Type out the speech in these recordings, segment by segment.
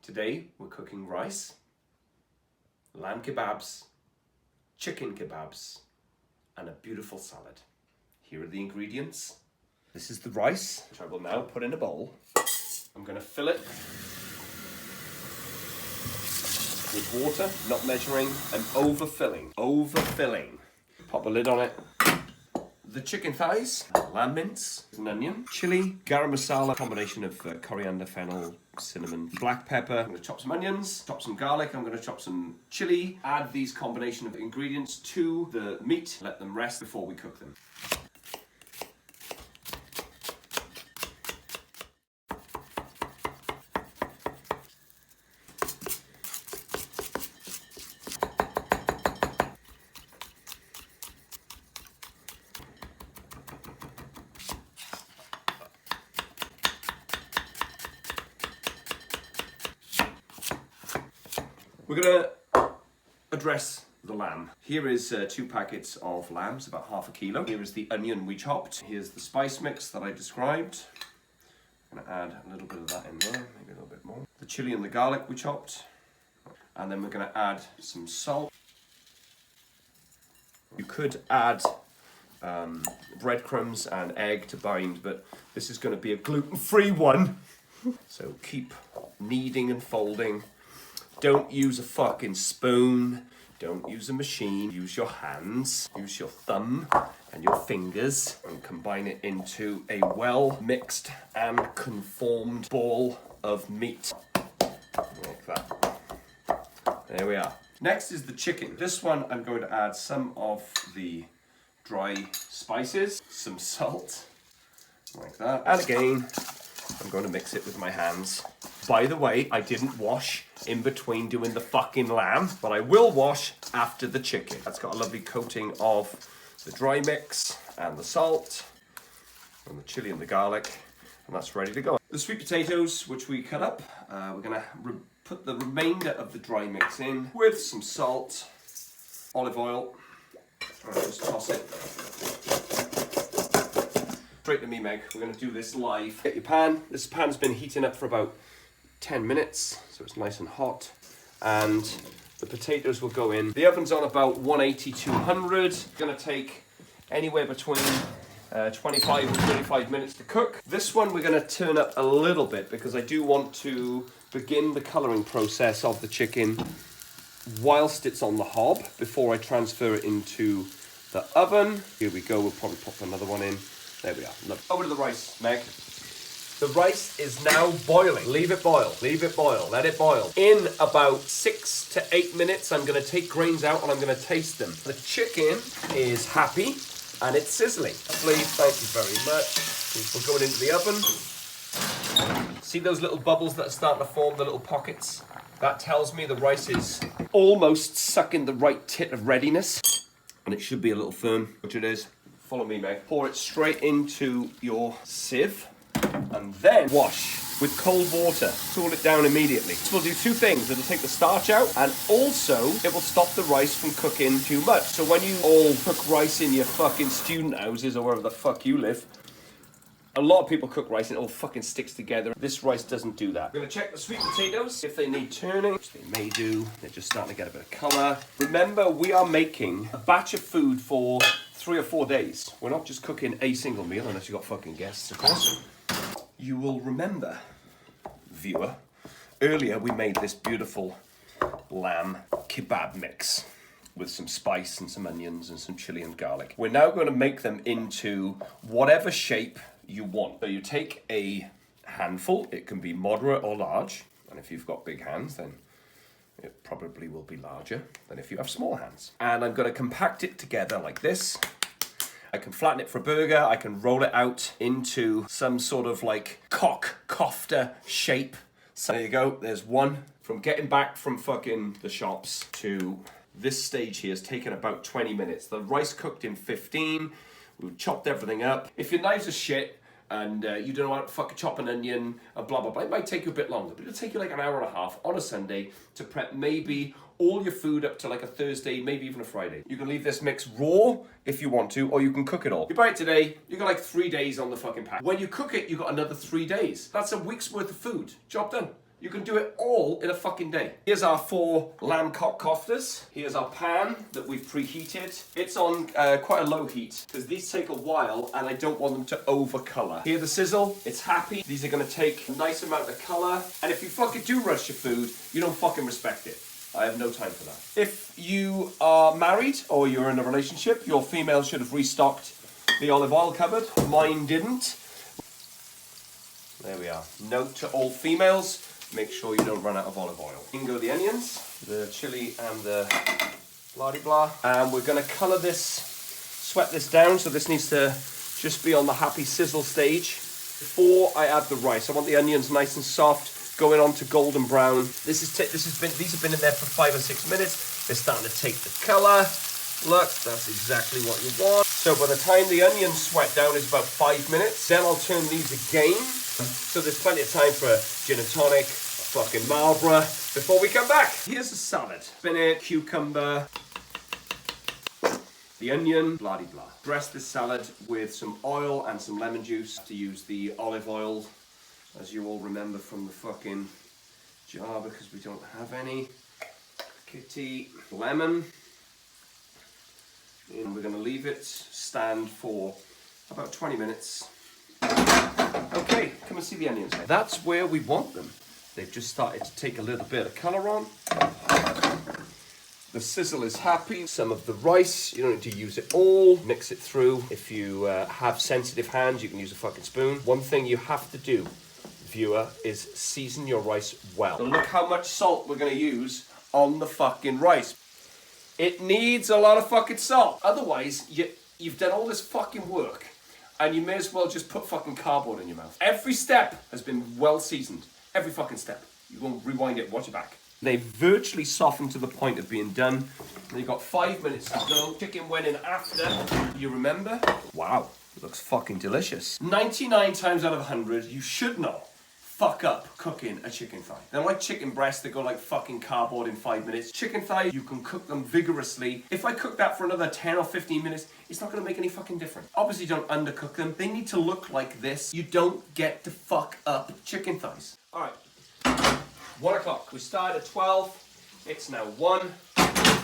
Today we're cooking rice, lamb kebabs, chicken kebabs, and a beautiful salad. Here are the ingredients. This is the rice, which I will now put in a bowl. I'm going to fill it with water, not measuring, and overfilling. Overfilling. Pop a lid on it. The chicken thighs, lamb mince, an onion, chili, garam masala, combination of coriander, fennel, cinnamon, black pepper. I'm going to chop some onions, chop some garlic, I'm going to chop some chili. Add these combination of ingredients to the meat. Let them rest before we cook them. We're going to address the lamb. Here is 2 packets of lambs, about half a kilo. Here is the onion we chopped. Here's the spice mix that I described. I'm going to add a little bit of that in there, maybe a little bit more. The chili and the garlic we chopped. And then we're going to add some salt. You could add breadcrumbs and egg to bind, but this is going to be a gluten-free one. So keep kneading and folding. Don't use a fucking spoon. Don't use a machine. Use your hands. Use your thumb and your fingers and combine it into a well mixed and conformed ball of meat. Like that. There we are. Next is the chicken. This one I'm going to add some of the dry spices, some salt, like that. And again, I'm going to mix it with my hands. By the way, I didn't wash in between doing the fucking lamb, but I will wash after the chicken. That's got a lovely coating of the dry mix and the salt and the chili and the garlic, and that's ready to go. The sweet potatoes, which we cut up, we're gonna put the remainder of the dry mix in with some salt, olive oil, and just toss it. Straight to me, Meg. We're going to do this live. Get your pan. This pan's been heating up for about 10 minutes, so it's nice and hot. And the potatoes will go in. The oven's on about 180, 200. It's going to take anywhere between 25 and 35 minutes to cook. This one we're going to turn up a little bit because I do want to begin the colouring process of the chicken whilst it's on the hob before I transfer it into the oven. Here we go. We'll probably pop another one in. There we are. Look. Over to the rice, Meg. The rice is now boiling. Leave it boil. Leave it boil. Let it boil. In about 6 to 8 minutes, I'm going to take grains out and I'm going to taste them. The chicken is happy and it's sizzling. Please, thank you very much. We're going into the oven. See those little bubbles that are starting to form, the little pockets? That tells me the rice is almost sucking the right tit of readiness. And it should be a little firm, which it is. Follow me, Meg. Pour it straight into your sieve and then wash with cold water. Cool it down immediately. This will do 2 things. It'll take the starch out and also it will stop the rice from cooking too much. So when you all cook rice in your fucking student houses or wherever the fuck you live, a lot of people cook rice and it all fucking sticks together. This rice doesn't do that. We're going to check the sweet potatoes if they need turning, which they may do. They're just starting to get a bit of colour. Remember, we are making a batch of food for 3 or 4 days. We're not just cooking a single meal, unless you've got fucking guests, of course. You will remember, viewer, earlier we made this beautiful lamb kebab mix with some spice and some onions and some chili and garlic. We're now going to make them into whatever shape you want. So you take a handful, it can be moderate or large, and if you've got big hands, then it probably will be larger than if you have small hands. And I'm going to compact it together like this. I can flatten it for a burger. I can roll it out into some sort of like cock kofta shape. So there you go. There's one. From getting back from fucking the shops to this stage here has taken about 20 minutes. The rice cooked in 15. We've chopped everything up. If your knives are shit and you don't know how to fucking chop an onion and blah, blah, blah, it might take you a bit longer, but it'll take you like an hour and a half on a Sunday to prep maybe all your food up to like a Thursday, maybe even a Friday. You can leave this mix raw if you want to, or you can cook it all. You buy it today, you got like 3 days on the fucking pack. When you cook it, you got another 3 days. That's a week's worth of food. Job done. You can do it all in a fucking day. Here's our 4 lamb cock koftas. Here's our pan that we've preheated. It's on quite a low heat because these take a while and I don't want them to over color. Here the sizzle, it's happy. These are gonna take a nice amount of color. And if you fucking do rush your food, you don't fucking respect it. I have no time for that. If you are married or you're in a relationship, your female should have restocked the olive oil cupboard. Mine didn't. There we are. Note to all females, make sure you don't run out of olive oil. In go the onions, the chili and the blah-de-blah. And we're gonna color this, sweat this down, so this needs to just be on the happy sizzle stage. Before I add the rice, I want the onions nice and soft, going on to golden brown. These have been in there for 5 or 6 minutes. They're starting to take the color. Look, that's exactly what you want. So by the time the onions sweat down, it's about 5 minutes. Then I'll turn these again. So there's plenty of time for gin and tonic, fucking Marlborough, before we come back. Here's the salad. Spinach, cucumber, the onion, blah-de-blah. Dress this salad with some oil and some lemon juice. To use the olive oil, as you all remember from the fucking jar, because we don't have any. Kitty, lemon. And we're gonna leave it stand for about 20 minutes. Okay, come and see the onions. That's where we want them. They've just started to take a little bit of colour on. The sizzle is happy. Some of the rice, you don't need to use it all. Mix it through. If you have sensitive hands, you can use a fucking spoon. One thing you have to do, viewer, is season your rice well. So look how much salt we're going to use on the fucking rice. It needs a lot of fucking salt. Otherwise, you've done all this fucking work and you may as well just put fucking cardboard in your mouth. Every step has been well seasoned. Every fucking step. You won't rewind it, watch it back. They virtually softened to the point of being done. And you've got 5 minutes to go. Chicken went in after, you remember? Wow, it looks fucking delicious. 99 times out of 100, you should not fuck up cooking a chicken thigh. They're like chicken breasts that go like fucking cardboard in 5 minutes. Chicken thighs, you can cook them vigorously. If I cook that for another 10 or 15 minutes, it's not gonna make any fucking difference. Obviously don't undercook them. They need to look like this. You don't get to fuck up chicken thighs. All right, 1 o'clock. We started at 12, it's now 1.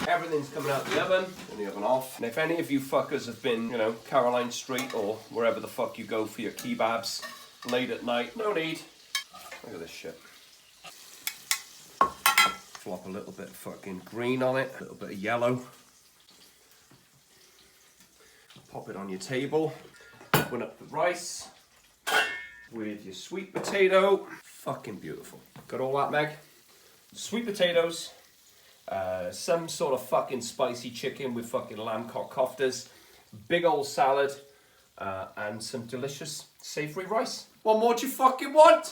Everything's coming out the oven, turn the oven off. And if any of you fuckers have been, you know, Caroline Street or wherever the fuck you go for your kebabs late at night, no need. Look at this shit. Flop a little bit of fucking green on it, a little bit of yellow. Pop it on your table. Open up the rice with your sweet potato. Fucking beautiful. Got all that, Meg? Sweet potatoes, some sort of fucking spicy chicken with fucking lamb cock koftas, big old salad, and some delicious savory rice. What more do you fucking want?